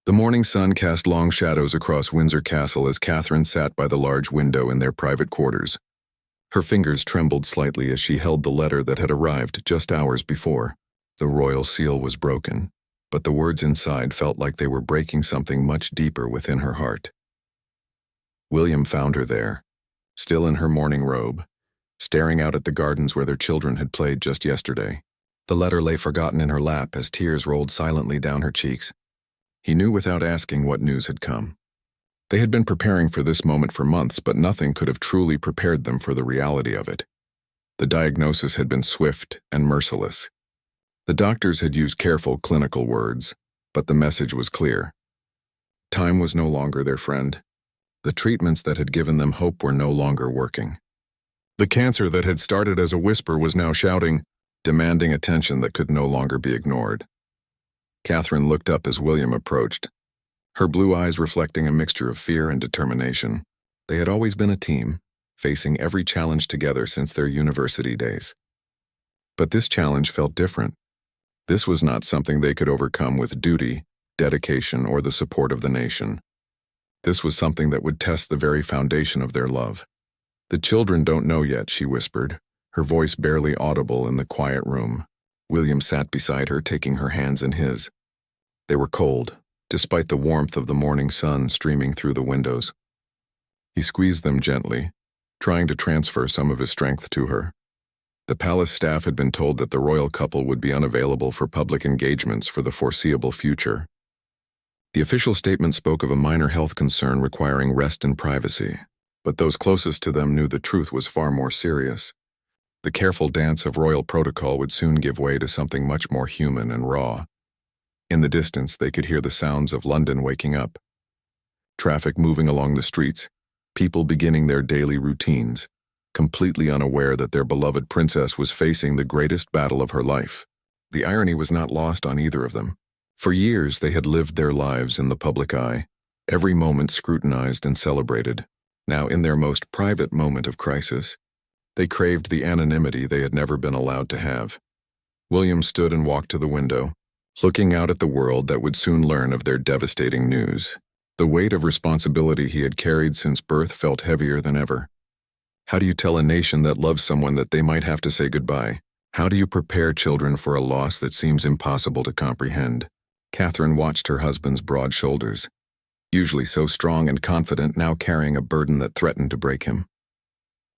The morning sun cast long shadows across Windsor Castle as Catherine sat by the large window in their private quarters. Her fingers trembled slightly as she held the letter that had arrived just hours before. The royal seal was broken, but the words inside felt like they were breaking something much deeper within her heart. William found her there, still in her mourning robe, staring out at the gardens where their children had played just yesterday. The letter lay forgotten in her lap as tears rolled silently down her cheeks. He knew without asking what news had come. They had been preparing for this moment for months, but nothing could have truly prepared them for the reality of it. The diagnosis had been swift and merciless. The doctors had used careful clinical words, but the message was clear. Time was no longer their friend. The treatments that had given them hope were no longer working. The cancer that had started as a whisper was now shouting, demanding attention that could no longer be ignored. Catherine looked up as William approached, her blue eyes reflecting a mixture of fear and determination. They had always been a team, facing every challenge together since their university days. But this challenge felt different. This was not something they could overcome with duty, dedication, or the support of the nation. This was something that would test the very foundation of their love. "The children don't know yet," she whispered, her voice barely audible in the quiet room. William sat beside her, taking her hands in his. They were cold, despite the warmth of the morning sun streaming through the windows. He squeezed them gently, trying to transfer some of his strength to her. The palace staff had been told that the royal couple would be unavailable for public engagements for the foreseeable future. The official statement spoke of a minor health concern requiring rest and privacy, but those closest to them knew the truth was far more serious. The careful dance of royal protocol would soon give way to something much more human and raw. In the distance, they could hear the sounds of London waking up. Traffic moving along the streets, people beginning their daily routines, completely unaware that their beloved princess was facing the greatest battle of her life. The irony was not lost on either of them. For years, they had lived their lives in the public eye, every moment scrutinized and celebrated. Now, in their most private moment of crisis, they craved the anonymity they had never been allowed to have. William stood and walked to the window, looking out at the world that would soon learn of their devastating news. The weight of responsibility he had carried since birth felt heavier than ever. How do you tell a nation that loves someone that they might have to say goodbye? How do you prepare children for a loss that seems impossible to comprehend? Catherine watched her husband's broad shoulders, usually so strong and confident, now carrying a burden that threatened to break him.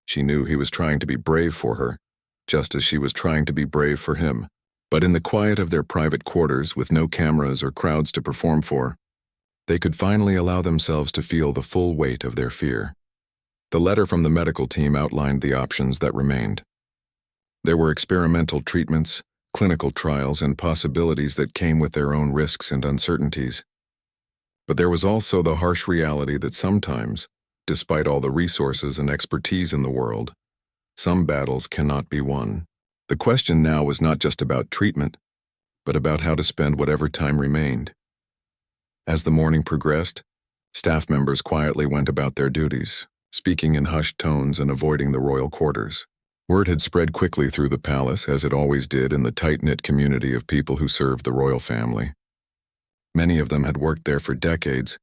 She knew he was trying to be brave for her, just as she was trying to be brave for him. But in the quiet of their private quarters, with no cameras or crowds to perform for, they could finally allow themselves to feel the full weight of their fear. The letter from the medical team outlined the options that remained. There were experimental treatments, clinical trials, and possibilities that came with their own risks and uncertainties. But there was also the harsh reality that sometimes, despite all the resources and expertise in the world, some battles cannot be won. The question now was not just about treatment, but about how to spend whatever time remained. As the morning progressed, staff members quietly went about their duties, speaking in hushed tones and avoiding the royal quarters. Word had spread quickly through the palace, as it always did in the tight-knit community of people who served the royal family. Many of them had worked there for decades,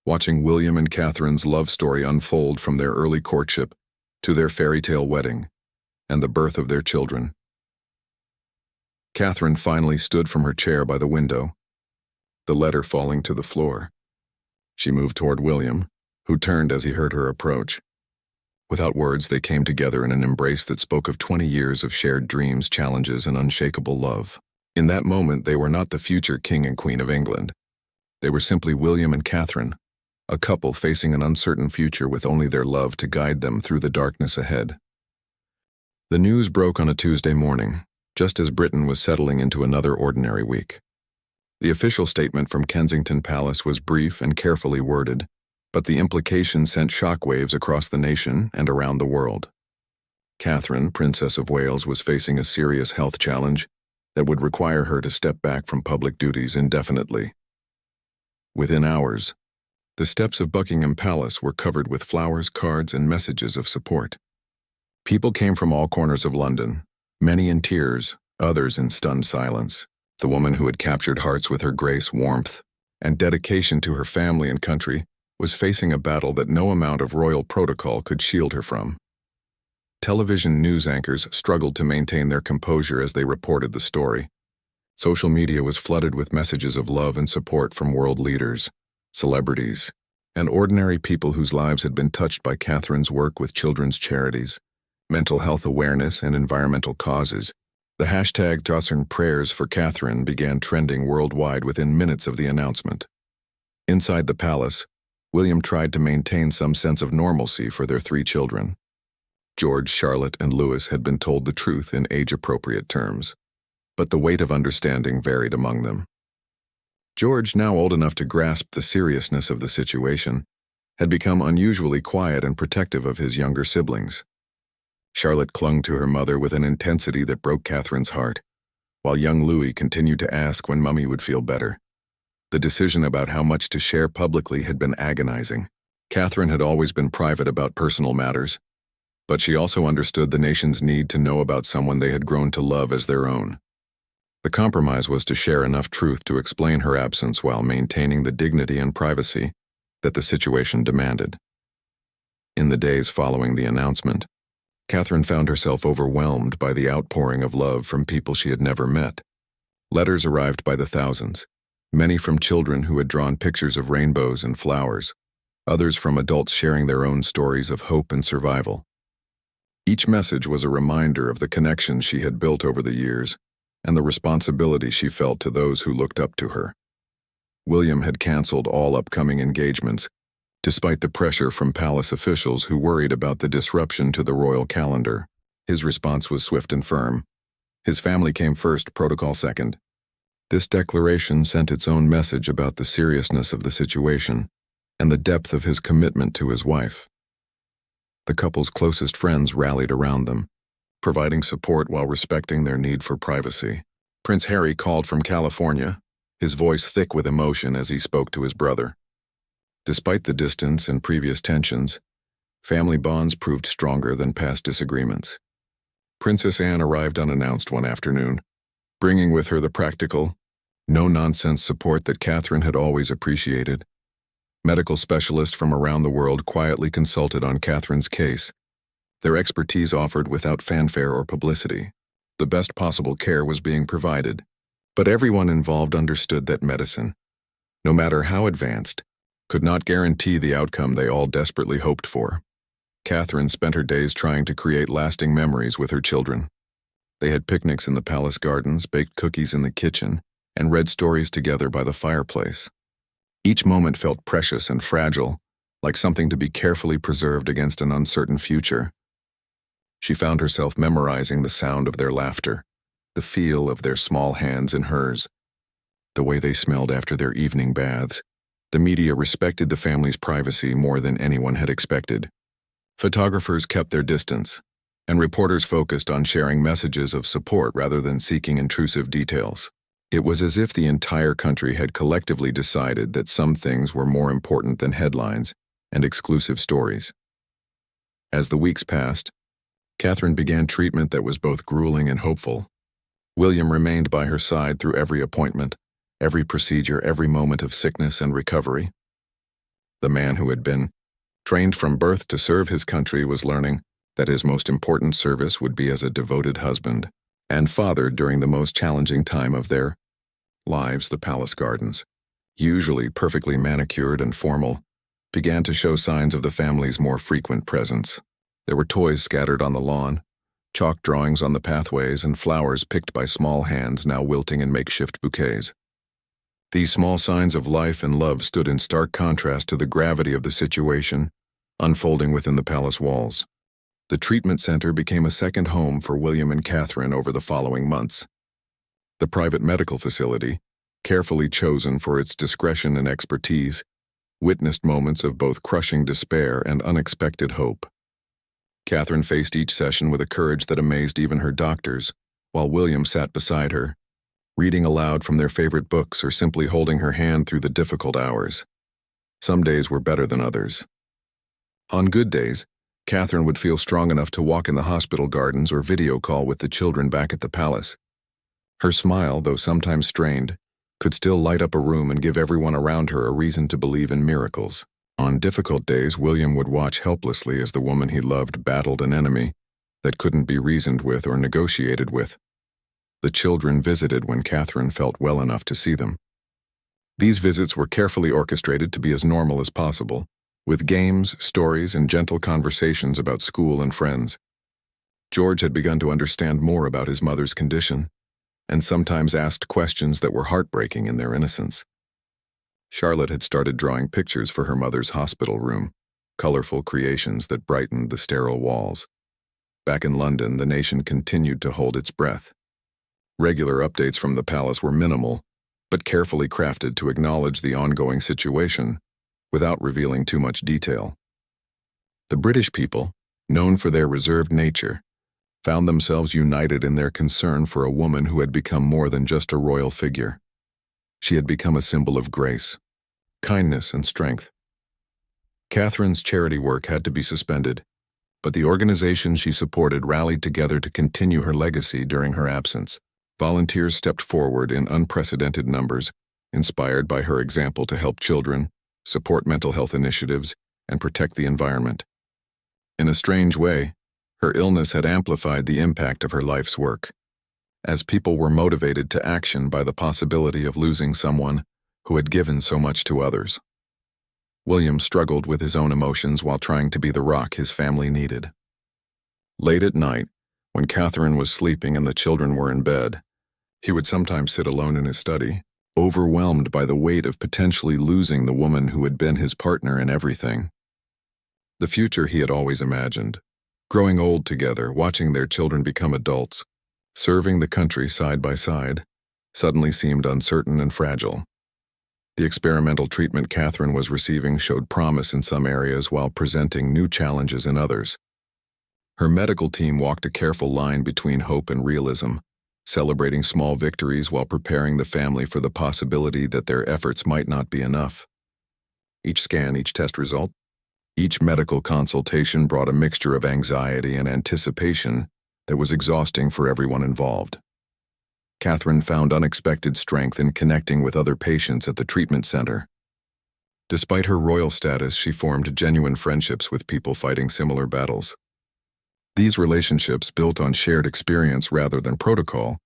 watching William and Catherine's love story unfold from their early courtship to their fairy tale wedding and the birth of their children. Catherine finally stood from her chair by the window, the letter falling to the floor. She moved toward William, who turned as he heard her approach. Without words, they came together in an embrace that spoke of 20 years of shared dreams, challenges, and unshakable love. In that moment, they were not the future king and queen of England. They were simply William and Catherine, a couple facing an uncertain future with only their love to guide them through the darkness ahead. The news broke on a Tuesday morning, just as Britain was settling into another ordinary week. The official statement from Kensington Palace was brief and carefully worded, but the implication sent shockwaves across the nation and around the world. Catherine, Princess of Wales, was facing a serious health challenge that would require her to step back from public duties indefinitely. Within hours, the steps of Buckingham Palace were covered with flowers, cards, and messages of support. People came from all corners of London, many in tears, others in stunned silence. The woman who had captured hearts with her grace, warmth, and dedication to her family and country, was facing a battle that no amount of royal protocol could shield her from. Television news anchors struggled to maintain their composure as they reported the story. Social media was flooded with messages of love and support from world leaders, celebrities, and ordinary people whose lives had been touched by Catherine's work with children's charities, mental health awareness, and environmental causes. The hashtag #TossernPrayers for Catherine began trending worldwide within minutes of the announcement. Inside the palace, William tried to maintain some sense of normalcy for their 3 children. George, Charlotte, and Louis had been told the truth in age-appropriate terms, but the weight of understanding varied among them. George, now old enough to grasp the seriousness of the situation, had become unusually quiet and protective of his younger siblings. Charlotte clung to her mother with an intensity that broke Catherine's heart, while young Louis continued to ask when Mummy would feel better. The decision about how much to share publicly had been agonizing. Catherine had always been private about personal matters, but she also understood the nation's need to know about someone they had grown to love as their own. The compromise was to share enough truth to explain her absence while maintaining the dignity and privacy that the situation demanded. In the days following the announcement, Catherine found herself overwhelmed by the outpouring of love from people she had never met. Letters arrived by the thousands, many from children who had drawn pictures of rainbows and flowers, others from adults sharing their own stories of hope and survival. Each message was a reminder of the connections she had built over the years and the responsibility she felt to those who looked up to her. William had canceled all upcoming engagements, despite the pressure from palace officials who worried about the disruption to the royal calendar. His response was swift and firm. His family came first, protocol second. This declaration sent its own message about the seriousness of the situation and the depth of his commitment to his wife. The couple's closest friends rallied around them, providing support while respecting their need for privacy. Prince Harry called from California, his voice thick with emotion as he spoke to his brother. Despite the distance and previous tensions, family bonds proved stronger than past disagreements. Princess Anne arrived unannounced one afternoon, bringing with her the practical, no-nonsense support that Catherine had always appreciated. Medical specialists from around the world quietly consulted on Catherine's case, their expertise offered without fanfare or publicity. The best possible care was being provided, but everyone involved understood that medicine, no matter how advanced, could not guarantee the outcome they all desperately hoped for. Catherine spent her days trying to create lasting memories with her children. They had picnics in the palace gardens, baked cookies in the kitchen, and read stories together by the fireplace. Each moment felt precious and fragile, like something to be carefully preserved against an uncertain future. She found herself memorizing the sound of their laughter, the feel of their small hands in hers, the way they smelled after their evening baths. The media respected the family's privacy more than anyone had expected. Photographers kept their distance, and reporters focused on sharing messages of support rather than seeking intrusive details. It was as if the entire country had collectively decided that some things were more important than headlines and exclusive stories. As the weeks passed, Catherine began treatment that was both grueling and hopeful. William remained by her side through every appointment, every procedure, every moment of sickness and recovery. The man who had been trained from birth to serve his country was learning that his most important service would be as a devoted husband and father during the most challenging time of their lives. The palace gardens, usually perfectly manicured and formal, began to show signs of the family's more frequent presence. There were toys scattered on the lawn, chalk drawings on the pathways, and flowers picked by small hands now wilting in makeshift bouquets. These small signs of life and love stood in stark contrast to the gravity of the situation unfolding within the palace walls. The treatment center became a second home for William and Catherine over the following months. The private medical facility, carefully chosen for its discretion and expertise, witnessed moments of both crushing despair and unexpected hope. Catherine faced each session with a courage that amazed even her doctors, while William sat beside her, reading aloud from their favorite books or simply holding her hand through the difficult hours. Some days were better than others. On good days, Catherine would feel strong enough to walk in the hospital gardens or video call with the children back at the palace. Her smile, though sometimes strained, could still light up a room and give everyone around her a reason to believe in miracles. On difficult days, William would watch helplessly as the woman he loved battled an enemy that couldn't be reasoned with or negotiated with. The children visited when Catherine felt well enough to see them. These visits were carefully orchestrated to be as normal as possible, with games, stories, and gentle conversations about school and friends. George had begun to understand more about his mother's condition, and sometimes asked questions that were heartbreaking in their innocence. Charlotte had started drawing pictures for her mother's hospital room, colorful creations that brightened the sterile walls. Back in London, the nation continued to hold its breath. Regular updates from the palace were minimal, but carefully crafted to acknowledge the ongoing situation without revealing too much detail. The British people, known for their reserved nature, found themselves united in their concern for a woman who had become more than just a royal figure. She had become a symbol of grace, kindness, and strength. Catherine's charity work had to be suspended, but the organizations she supported rallied together to continue her legacy during her absence. Volunteers stepped forward in unprecedented numbers, inspired by her example to help children, support mental health initiatives, and protect the environment. In a strange way, her illness had amplified the impact of her life's work, as people were motivated to action by the possibility of losing someone who had given so much to others. William struggled with his own emotions while trying to be the rock his family needed. Late at night, when Catherine was sleeping and the children were in bed, he would sometimes sit alone in his study, overwhelmed by the weight of potentially losing the woman who had been his partner in everything. The future he had always imagined, growing old together, watching their children become adults, serving the country side by side, suddenly seemed uncertain and fragile. The experimental treatment Catherine was receiving showed promise in some areas while presenting new challenges in others. Her medical team walked a careful line between hope and realism, celebrating small victories while preparing the family for the possibility that their efforts might not be enough. Each scan, each test result, each medical consultation brought a mixture of anxiety and anticipation that was exhausting for everyone involved. Catherine found unexpected strength in connecting with other patients at the treatment center. Despite her royal status, she formed genuine friendships with people fighting similar battles. These relationships, built on shared experience rather than protocol,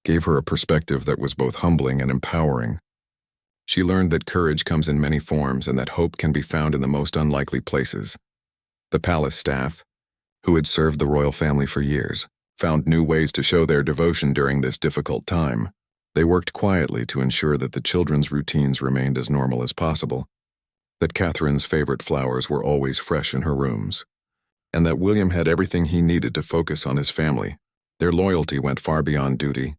gave her a perspective that was both humbling and empowering. She learned that courage comes in many forms and that hope can be found in the most unlikely places. The palace staff, who had served the royal family for years, found new ways to show their devotion during this difficult time. They worked quietly to ensure that the children's routines remained as normal as possible, that Catherine's favorite flowers were always fresh in her rooms, and that William had everything he needed to focus on his family. Their loyalty went far beyond duty.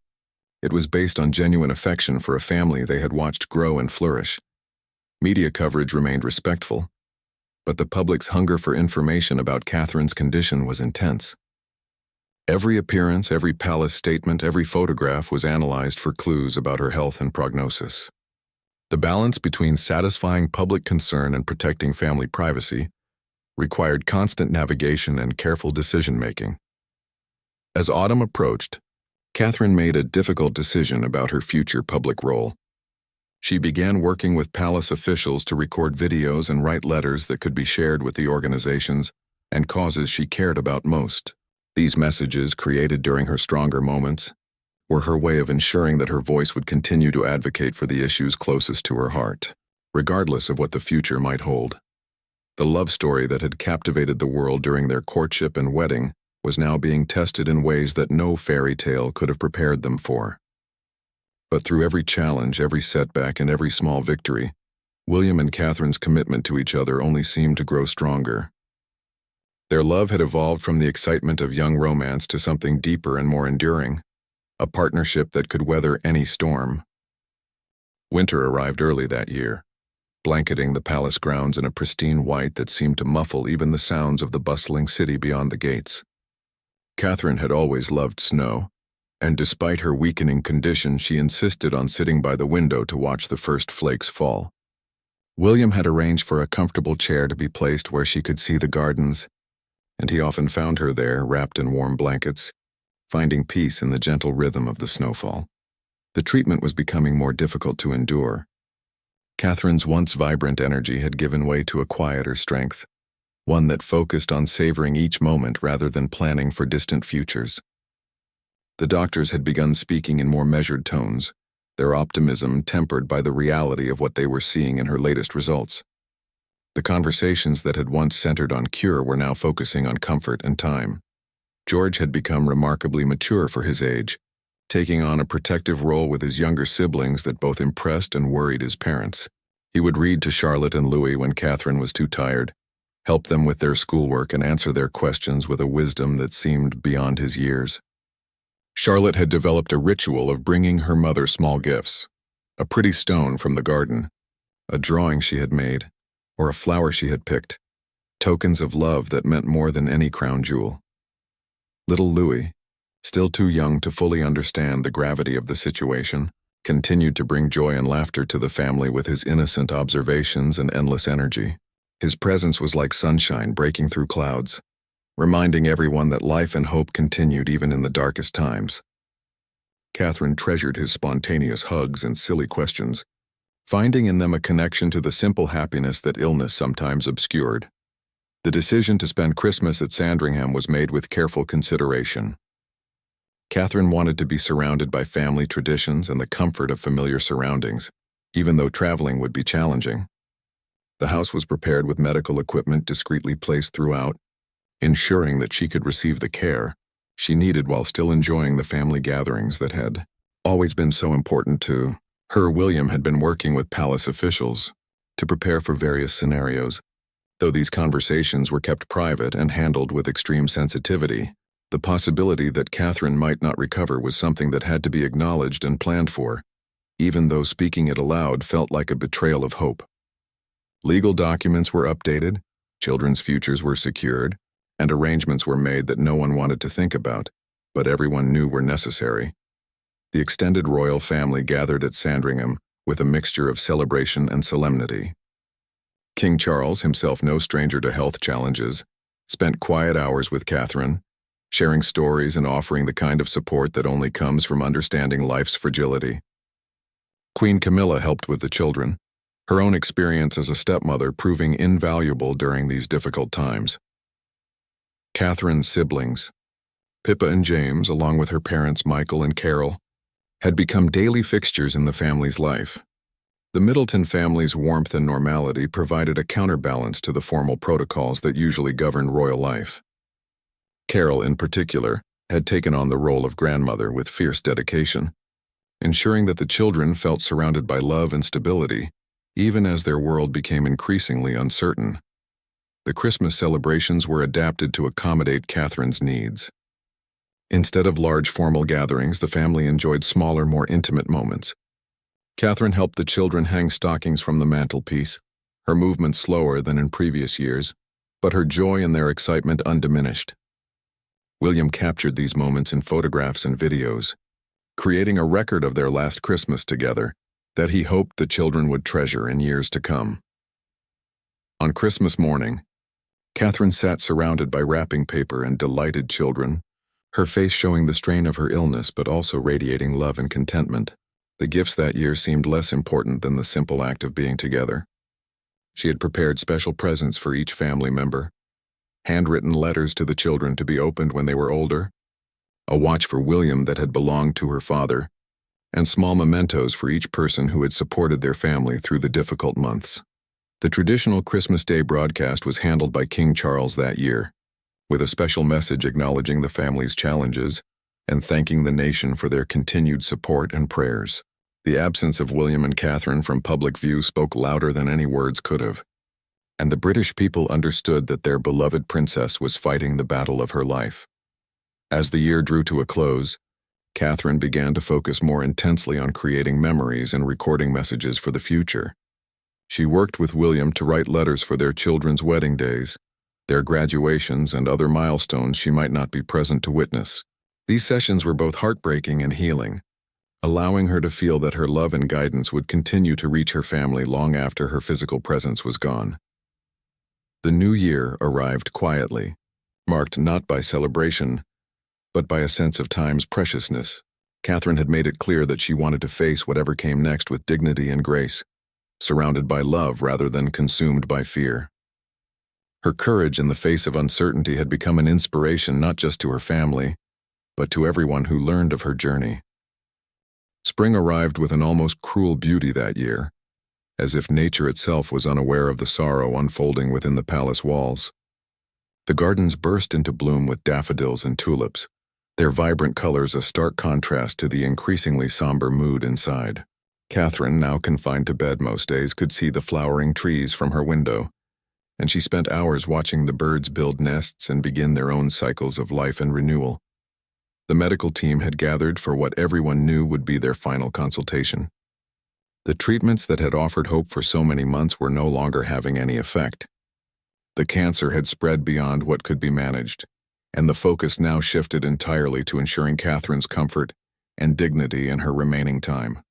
It was based on genuine affection for a family they had watched grow and flourish. Media coverage remained respectful, but the public's hunger for information about Catherine's condition was intense. Every appearance, every palace statement, every photograph was analyzed for clues about her health and prognosis. The balance between satisfying public concern and protecting family privacy required constant navigation and careful decision-making. As autumn approached, Catherine made a difficult decision about her future public role. She began working with palace officials to record videos and write letters that could be shared with the organizations and causes she cared about most. These messages, created during her stronger moments, were her way of ensuring that her voice would continue to advocate for the issues closest to her heart, regardless of what the future might hold. The love story that had captivated the world during their courtship and wedding was now being tested in ways that no fairy tale could have prepared them for. But through every challenge, every setback, and every small victory, William and Catherine's commitment to each other only seemed to grow stronger. Their love had evolved from the excitement of young romance to something deeper and more enduring, a partnership that could weather any storm. Winter arrived early that year, blanketing the palace grounds in a pristine white that seemed to muffle even the sounds of the bustling city beyond the gates. Catherine had always loved snow, and despite her weakening condition, she insisted on sitting by the window to watch the first flakes fall. William had arranged for a comfortable chair to be placed where she could see the gardens, and he often found her there, wrapped in warm blankets, finding peace in the gentle rhythm of the snowfall. The treatment was becoming more difficult to endure. Catherine's once vibrant energy had given way to a quieter strength, one that focused on savoring each moment rather than planning for distant futures. The doctors had begun speaking in more measured tones, their optimism tempered by the reality of what they were seeing in her latest results. The conversations that had once centered on cure were now focusing on comfort and time. George had become remarkably mature for his age, taking on a protective role with his younger siblings that both impressed and worried his parents. He would read to Charlotte and Louis when Catherine was too tired, help them with their schoolwork, and answer their questions with a wisdom that seemed beyond his years. Charlotte had developed a ritual of bringing her mother small gifts, a pretty stone from the garden, a drawing she had made, or a flower she had picked, tokens of love that meant more than any crown jewel. Little Louis, still too young to fully understand the gravity of the situation, continued to bring joy and laughter to the family with his innocent observations and endless energy. His presence was like sunshine breaking through clouds, reminding everyone that life and hope continued even in the darkest times. Catherine treasured his spontaneous hugs and silly questions, finding in them a connection to the simple happiness that illness sometimes obscured. The decision to spend Christmas at Sandringham was made with careful consideration. Catherine wanted to be surrounded by family traditions and the comfort of familiar surroundings, even though traveling would be challenging. The house was prepared with medical equipment discreetly placed throughout, ensuring that she could receive the care she needed while still enjoying the family gatherings that had always been so important to her. William had been working with palace officials to prepare for various scenarios. Though these conversations were kept private and handled with extreme sensitivity, the possibility that Catherine might not recover was something that had to be acknowledged and planned for, even though speaking it aloud felt like a betrayal of hope. Legal documents were updated, children's futures were secured, and arrangements were made that no one wanted to think about, but everyone knew were necessary. The extended royal family gathered at Sandringham with a mixture of celebration and solemnity. King Charles, himself no stranger to health challenges, spent quiet hours with Catherine, sharing stories and offering the kind of support that only comes from understanding life's fragility. Queen Camilla helped with the children, her own experience as a stepmother proving invaluable during these difficult times. Catherine's siblings, Pippa and James, along with her parents Michael and Carol, had become daily fixtures in the family's life. The Middleton family's warmth and normality provided a counterbalance to the formal protocols that usually governed royal life. Carol, in particular, had taken on the role of grandmother with fierce dedication, ensuring that the children felt surrounded by love and stability, even as their world became increasingly uncertain. The Christmas celebrations were adapted to accommodate Catherine's needs. Instead of large formal gatherings, the family enjoyed smaller, more intimate moments. Catherine helped the children hang stockings from the mantelpiece, her movements slower than in previous years, but her joy and their excitement undiminished. William captured these moments in photographs and videos, creating a record of their last Christmas together that he hoped the children would treasure in years to come. On Christmas morning, Catherine sat surrounded by wrapping paper and delighted children, her face showing the strain of her illness but also radiating love and contentment. The gifts that year seemed less important than the simple act of being together. She had prepared special presents for each family member, handwritten letters to the children to be opened when they were older, a watch for William that had belonged to her father, and small mementos for each person who had supported their family through the difficult months. The traditional Christmas Day broadcast was handled by King Charles that year, with a special message acknowledging the family's challenges and thanking the nation for their continued support and prayers. The absence of William and Catherine from public view spoke louder than any words could have, and the British people understood that their beloved princess was fighting the battle of her life. As the year drew to a close, Catherine began to focus more intensely on creating memories and recording messages for the future. She worked with William to write letters for their children's wedding days, their graduations, and other milestones she might not be present to witness. These sessions were both heartbreaking and healing, allowing her to feel that her love and guidance would continue to reach her family long after her physical presence was gone. The new year arrived quietly, marked not by celebration, but by a sense of time's preciousness. Catherine had made it clear that she wanted to face whatever came next with dignity and grace, surrounded by love rather than consumed by fear. Her courage in the face of uncertainty had become an inspiration not just to her family, but to everyone who learned of her journey. Spring arrived with an almost cruel beauty that year, as if nature itself was unaware of the sorrow unfolding within the palace walls. The gardens burst into bloom with daffodils and tulips, their vibrant colors a stark contrast to the increasingly somber mood inside. Catherine, now confined to bed most days, could see the flowering trees from her window, and she spent hours watching the birds build nests and begin their own cycles of life and renewal. The medical team had gathered for what everyone knew would be their final consultation. The treatments that had offered hope for so many months were no longer having any effect. The cancer had spread beyond what could be managed, and the focus now shifted entirely to ensuring Catherine's comfort and dignity in her remaining time.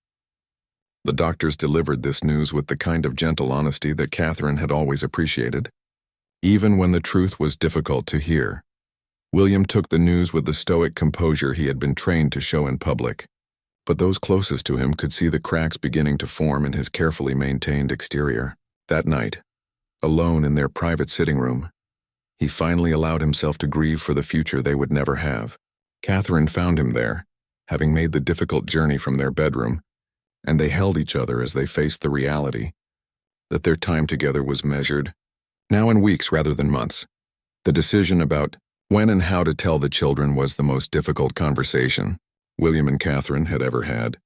The doctors delivered this news with the kind of gentle honesty that Catherine had always appreciated. Even when the truth was difficult to hear, William took the news with the stoic composure he had been trained to show in public. But those closest to him could see the cracks beginning to form in his carefully maintained exterior. That night, alone in their private sitting room, he finally allowed himself to grieve for the future they would never have. Catherine found him there, having made the difficult journey from their bedroom, and they held each other as they faced the reality that their time together was measured, now in weeks rather than months. The decision about when and how to tell the children was the most difficult conversation William and Catherine had ever had.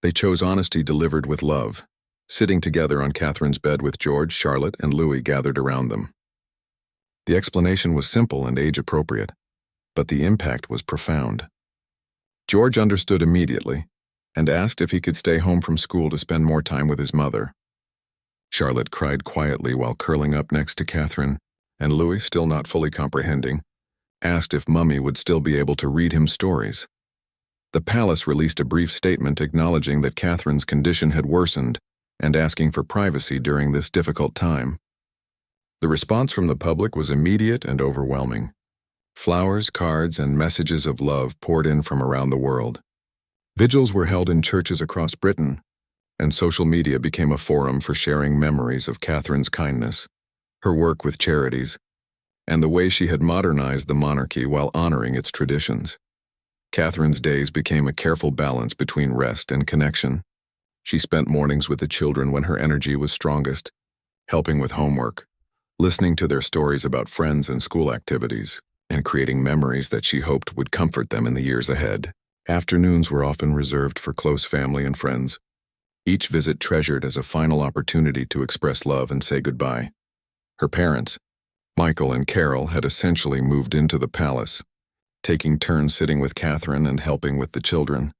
They chose honesty delivered with love, sitting together on Catherine's bed with George, Charlotte, and Louis gathered around them. The explanation was simple and age-appropriate, but the impact was profound. George understood immediately and asked if he could stay home from school to spend more time with his mother. Charlotte cried quietly while curling up next to Catherine, and Louis, still not fully comprehending, asked if Mummy would still be able to read him stories. The palace released a brief statement acknowledging that Catherine's condition had worsened and asking for privacy during this difficult time. The response from the public was immediate and overwhelming. Flowers, cards, and messages of love poured in from around the world. Vigils were held in churches across Britain, and social media became a forum for sharing memories of Catherine's kindness, her work with charities, and the way she had modernized the monarchy while honoring its traditions. Catherine's days became a careful balance between rest and connection. She spent mornings with the children when her energy was strongest, helping with homework, listening to their stories about friends and school activities, and creating memories that she hoped would comfort them in the years ahead. Afternoons were often reserved for close family and friends, each visit treasured as a final opportunity to express love and say goodbye. Her parents, Michael and Carol, had essentially moved into the palace, taking turns sitting with Catherine and helping with the children.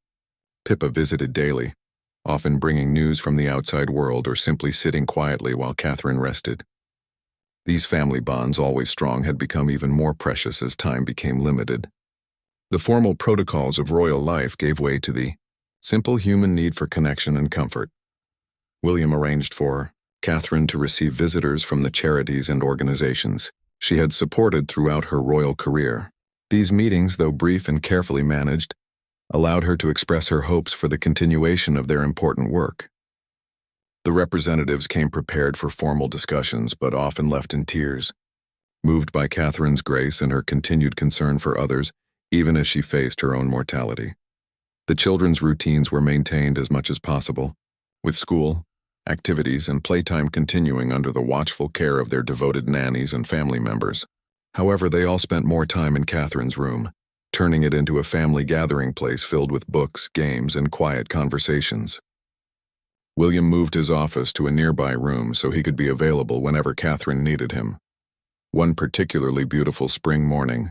Pippa visited daily, often bringing news from the outside world or simply sitting quietly while Catherine rested. These family bonds, always strong, had become even more precious as time became limited. The formal protocols of royal life gave way to the simple human need for connection and comfort. William arranged for Catherine to receive visitors from the charities and organizations she had supported throughout her royal career. These meetings, though brief and carefully managed, allowed her to express her hopes for the continuation of their important work. The representatives came prepared for formal discussions, but often left in tears, moved by Catherine's grace and her continued concern for others, even as she faced her own mortality. The children's routines were maintained as much as possible, with school, activities, and playtime continuing under the watchful care of their devoted nannies and family members. However, they all spent more time in Catherine's room, turning it into a family gathering place filled with books, games, and quiet conversations. William moved his office to a nearby room so he could be available whenever Catherine needed him. One particularly beautiful spring morning,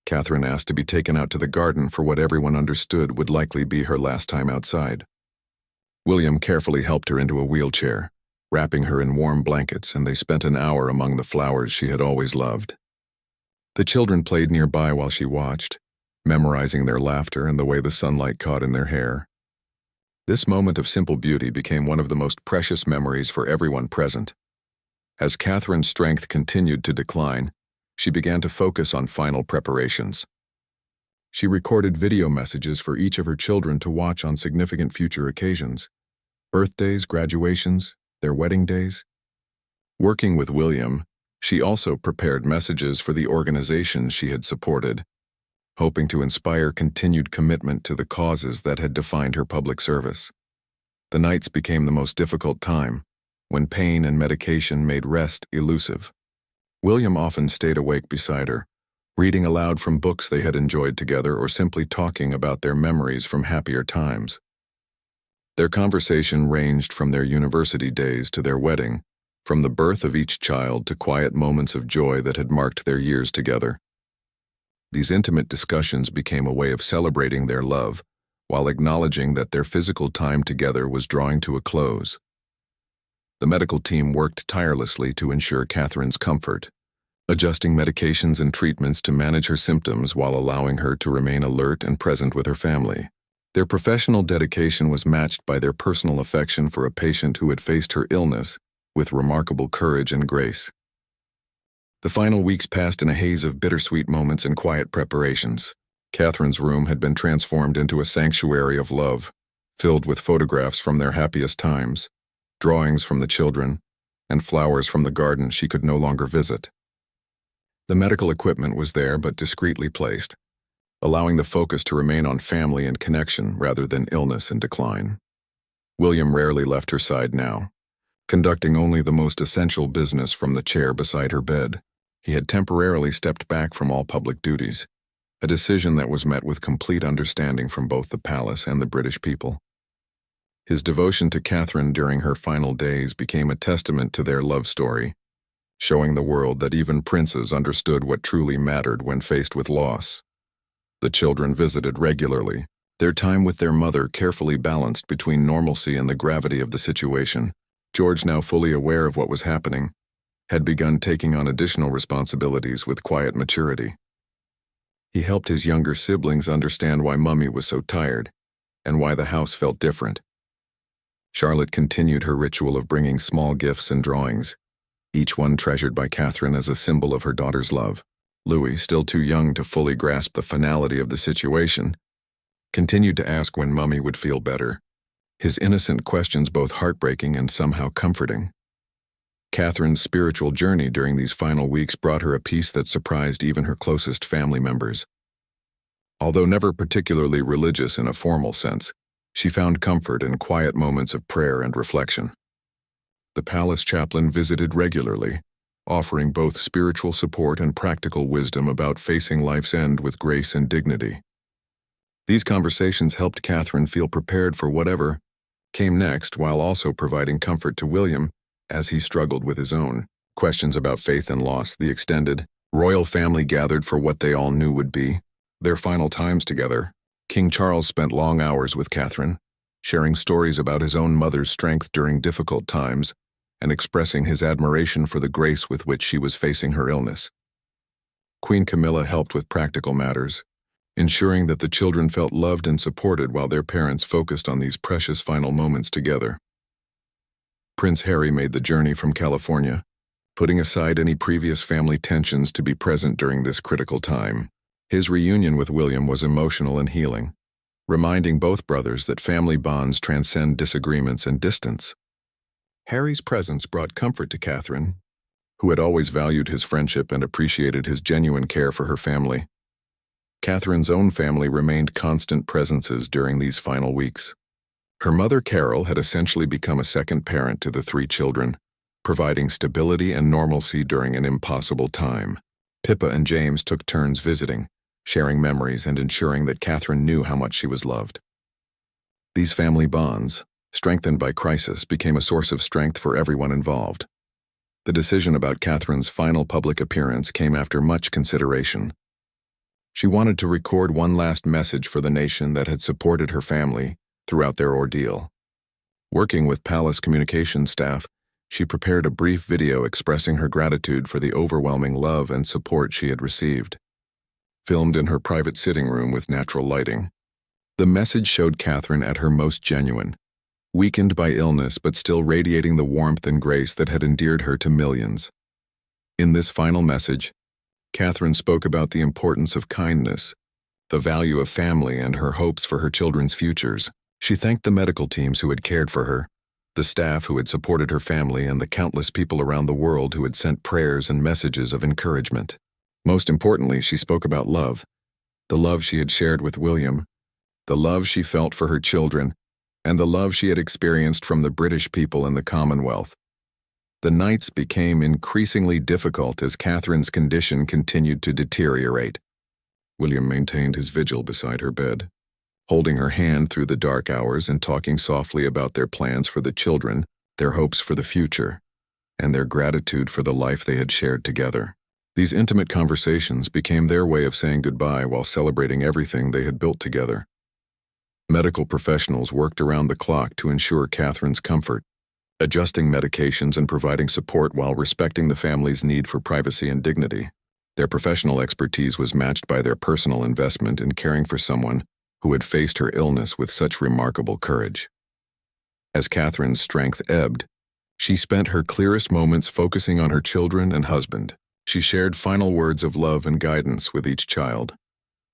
Catherine asked to be taken out to the garden for what everyone understood would likely be her last time outside. William carefully helped her into a wheelchair, wrapping her in warm blankets, and they spent an hour among the flowers she had always loved. The children played nearby while she watched, memorizing their laughter and the way the sunlight caught in their hair. This moment of simple beauty became one of the most precious memories for everyone present. As Catherine's strength continued to decline, she began to focus on final preparations. She recorded video messages for each of her children to watch on significant future occasions: birthdays, graduations, their wedding days. Working with William, she also prepared messages for the organizations she had supported, hoping to inspire continued commitment to the causes that had defined her public service. The nights became the most difficult time, when pain and medication made rest elusive. William often stayed awake beside her, reading aloud from books they had enjoyed together or simply talking about their memories from happier times. Their conversation ranged from their university days to their wedding, from the birth of each child to quiet moments of joy that had marked their years together. These intimate discussions became a way of celebrating their love, while acknowledging that their physical time together was drawing to a close. The medical team worked tirelessly to ensure Catherine's comfort, adjusting medications and treatments to manage her symptoms while allowing her to remain alert and present with her family. Their professional dedication was matched by their personal affection for a patient who had faced her illness with remarkable courage and grace. The final weeks passed in a haze of bittersweet moments and quiet preparations. Catherine's room had been transformed into a sanctuary of love, filled with photographs from their happiest times, drawings from the children, and flowers from the garden she could no longer visit. The medical equipment was there but discreetly placed, allowing the focus to remain on family and connection rather than illness and decline. William rarely left her side now, conducting only the most essential business from the chair beside her bed. He had temporarily stepped back from all public duties, a decision that was met with complete understanding from both the palace and the British people. His devotion to Catherine during her final days became a testament to their love story, showing the world that even princes understood what truly mattered when faced with loss. The children visited regularly, their time with their mother carefully balanced between normalcy and the gravity of the situation. George, now fully aware of what was happening, had begun taking on additional responsibilities with quiet maturity. He helped his younger siblings understand why Mummy was so tired, and why the house felt different. Charlotte continued her ritual of bringing small gifts and drawings, each one treasured by Catherine as a symbol of her daughter's love. Louis, still too young to fully grasp the finality of the situation, continued to ask when Mummy would feel better, his innocent questions both heartbreaking and somehow comforting. Catherine's spiritual journey during these final weeks brought her a peace that surprised even her closest family members. Although never particularly religious in a formal sense, she found comfort in quiet moments of prayer and reflection. The palace chaplain visited regularly, offering both spiritual support and practical wisdom about facing life's end with grace and dignity. These conversations helped Catherine feel prepared for whatever came next, while also providing comfort to William as he struggled with his own questions about faith and loss. The extended royal family gathered for what they all knew would be their final times together. King Charles spent long hours with Catherine, sharing stories about his own mother's strength during difficult times and expressing his admiration for the grace with which she was facing her illness. Queen Camilla helped with practical matters, ensuring that the children felt loved and supported while their parents focused on these precious final moments together. Prince Harry made the journey from California, putting aside any previous family tensions to be present during this critical time. His reunion with William was emotional and healing, reminding both brothers that family bonds transcend disagreements and distance. Harry's presence brought comfort to Catherine, who had always valued his friendship and appreciated his genuine care for her family. Catherine's own family remained constant presences during these final weeks. Her mother, Carol, had essentially become a second parent to the three children, providing stability and normalcy during an impossible time. Pippa and James took turns visiting, sharing memories and ensuring that Catherine knew how much she was loved. These family bonds, strengthened by crisis, became a source of strength for everyone involved. The decision about Catherine's final public appearance came after much consideration. She wanted to record one last message for the nation that had supported her family throughout their ordeal. Working with palace communications staff, she prepared a brief video expressing her gratitude for the overwhelming love and support she had received. Filmed in her private sitting room with natural lighting, the message showed Catherine at her most genuine, weakened by illness but still radiating the warmth and grace that had endeared her to millions. In this final message, Catherine spoke about the importance of kindness, the value of family and her hopes for her children's futures. She thanked the medical teams who had cared for her, the staff who had supported her family, and the countless people around the world who had sent prayers and messages of encouragement. Most importantly, she spoke about love, the love she had shared with William, the love she felt for her children, and the love she had experienced from the British people and the Commonwealth. The nights became increasingly difficult as Catherine's condition continued to deteriorate. William maintained his vigil beside her bed, holding her hand through the dark hours and talking softly about their plans for the children, their hopes for the future, and their gratitude for the life they had shared together. These intimate conversations became their way of saying goodbye while celebrating everything they had built together. Medical professionals worked around the clock to ensure Catherine's comfort, adjusting medications and providing support while respecting the family's need for privacy and dignity. Their professional expertise was matched by their personal investment in caring for someone who had faced her illness with such remarkable courage. As Catherine's strength ebbed, she spent her clearest moments focusing on her children and husband. She shared final words of love and guidance with each child,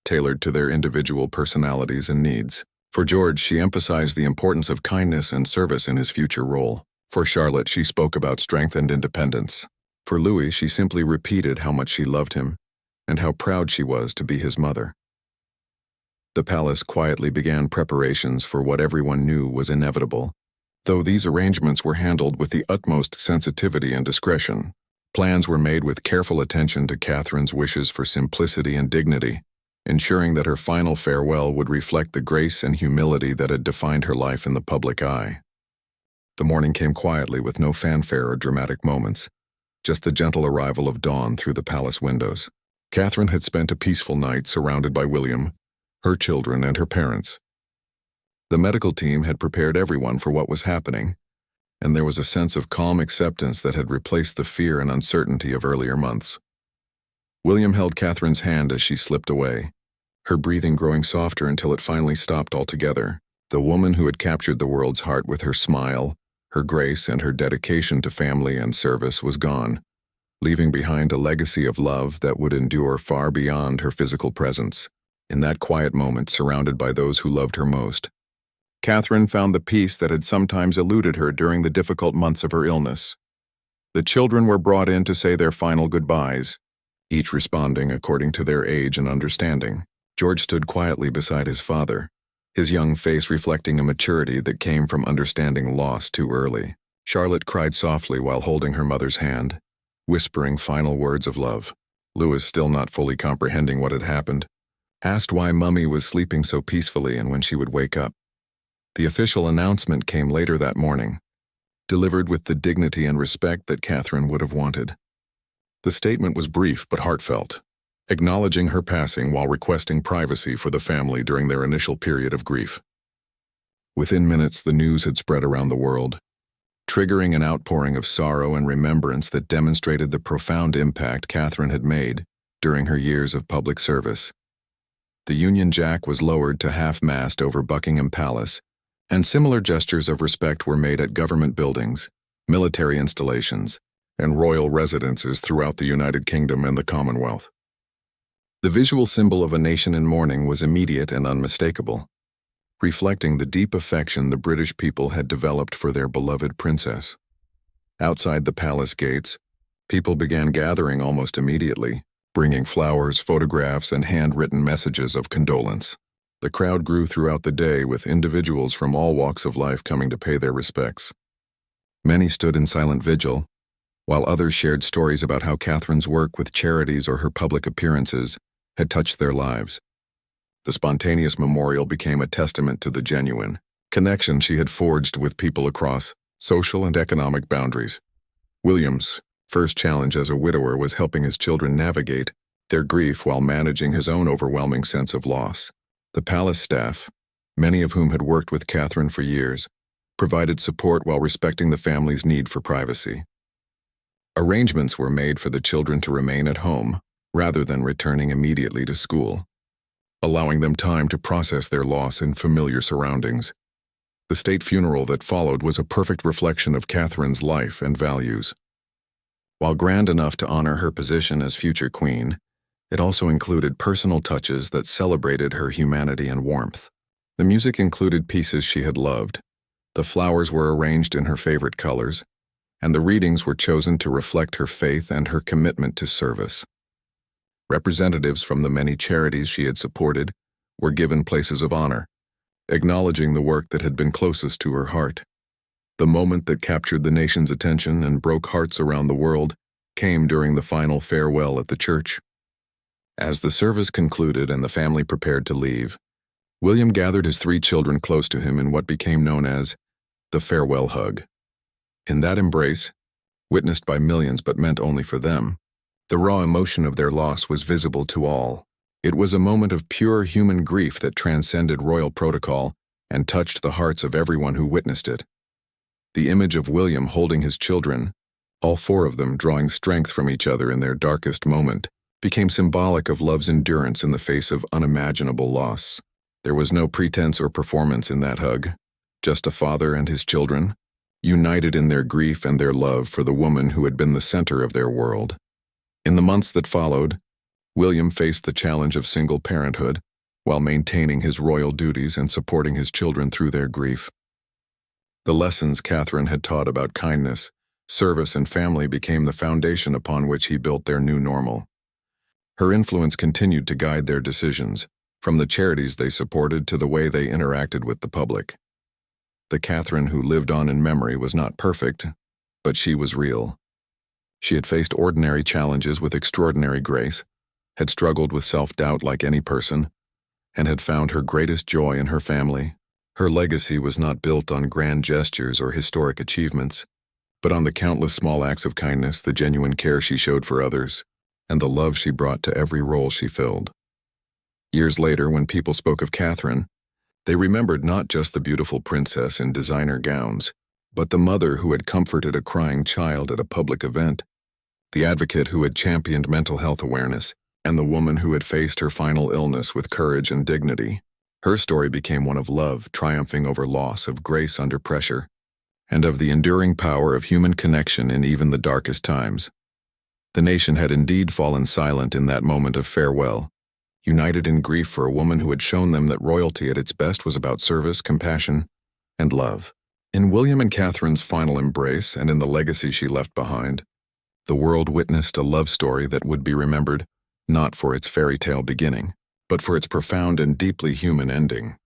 tailored to their individual personalities and needs. For George, she emphasized the importance of kindness and service in his future role. For Charlotte, she spoke about strength and independence. For Louis, she simply repeated how much she loved him and how proud she was to be his mother. The palace quietly began preparations for what everyone knew was inevitable. Though these arrangements were handled with the utmost sensitivity and discretion, plans were made with careful attention to Catherine's wishes for simplicity and dignity, ensuring that her final farewell would reflect the grace and humility that had defined her life in the public eye. The morning came quietly with no fanfare or dramatic moments, just the gentle arrival of dawn through the palace windows. Catherine had spent a peaceful night surrounded by William, her children, and her parents. The medical team had prepared everyone for what was happening, and there was a sense of calm acceptance that had replaced the fear and uncertainty of earlier months. William held Catherine's hand as she slipped away, her breathing growing softer until it finally stopped altogether. The woman who had captured the world's heart with her smile, her grace, and her dedication to family and service was gone, leaving behind a legacy of love that would endure far beyond her physical presence. In that quiet moment, surrounded by those who loved her most, Catherine found the peace that had sometimes eluded her during the difficult months of her illness. The children were brought in to say their final goodbyes, each responding according to their age and understanding. George stood quietly beside his father, his young face reflecting a maturity that came from understanding loss too early. Charlotte cried softly while holding her mother's hand, whispering final words of love. Louis, still not fully comprehending what had happened, asked why Mummy was sleeping so peacefully and when she would wake up. The official announcement came later that morning, delivered with the dignity and respect that Catherine would have wanted. The statement was brief but heartfelt, acknowledging her passing while requesting privacy for the family during their initial period of grief. Within minutes, the news had spread around the world, triggering an outpouring of sorrow and remembrance that demonstrated the profound impact Catherine had made during her years of public service. The Union Jack was lowered to half-mast over Buckingham Palace, and similar gestures of respect were made at government buildings, military installations, and royal residences throughout the United Kingdom and the Commonwealth. The visual symbol of a nation in mourning was immediate and unmistakable, reflecting the deep affection the British people had developed for their beloved princess. Outside the palace gates, people began gathering almost immediately, bringing flowers, photographs, and handwritten messages of condolence. The crowd grew throughout the day, with individuals from all walks of life coming to pay their respects. Many stood in silent vigil, while others shared stories about how Catherine's work with charities or her public appearances had touched their lives. The spontaneous memorial became a testament to the genuine connection she had forged with people across social and economic boundaries. William's first challenge as a widower was helping his children navigate their grief while managing his own overwhelming sense of loss. The palace staff, many of whom had worked with Catherine for years, provided support while respecting the family's need for privacy. Arrangements were made for the children to remain at home rather than returning immediately to school, allowing them time to process their loss in familiar surroundings. The state funeral that followed was a perfect reflection of Catherine's life and values. While grand enough to honor her position as future queen, It also included personal touches that celebrated her humanity and warmth. The music included pieces she had loved. The flowers were arranged in her favorite colors, and the readings were chosen to reflect her faith and her commitment to service. Representatives from the many charities she had supported were given places of honor, acknowledging the work that had been closest to her heart. The moment that captured the nation's attention and broke hearts around the world came during the final farewell at the church. As the service concluded and the family prepared to leave, William gathered his 3 children close to him in what became known as the farewell hug. In that embrace, witnessed by millions but meant only for them, the raw emotion of their loss was visible to all. It was a moment of pure human grief that transcended royal protocol and touched the hearts of everyone who witnessed it. The image of William holding his children, all 4 of them drawing strength from each other in their darkest moment, became symbolic of love's endurance in the face of unimaginable loss. There was no pretense or performance in that hug, just a father and his children, united in their grief and their love for the woman who had been the center of their world. In the months that followed, William faced the challenge of single parenthood while maintaining his royal duties and supporting his children through their grief. The lessons Catherine had taught about kindness, service, and family became the foundation upon which he built their new normal. Her influence continued to guide their decisions, from the charities they supported to the way they interacted with the public. The Catherine who lived on in memory was not perfect, but she was real. She had faced ordinary challenges with extraordinary grace, had struggled with self-doubt like any person, and had found her greatest joy in her family. Her legacy was not built on grand gestures or historic achievements, but on the countless small acts of kindness, the genuine care she showed for others, and the love she brought to every role she filled. Years later, when people spoke of Catherine, they remembered not just the beautiful princess in designer gowns, but the mother who had comforted a crying child at a public event, the advocate who had championed mental health awareness, and the woman who had faced her final illness with courage and dignity. Her story became one of love triumphing over loss, of grace under pressure, and of the enduring power of human connection in even the darkest times. The nation had indeed fallen silent in that moment of farewell, united in grief for a woman who had shown them that royalty at its best was about service, compassion, and love. In William and Catherine's final embrace and in the legacy she left behind, the world witnessed a love story that would be remembered not for its fairy tale beginning, but for its profound and deeply human ending.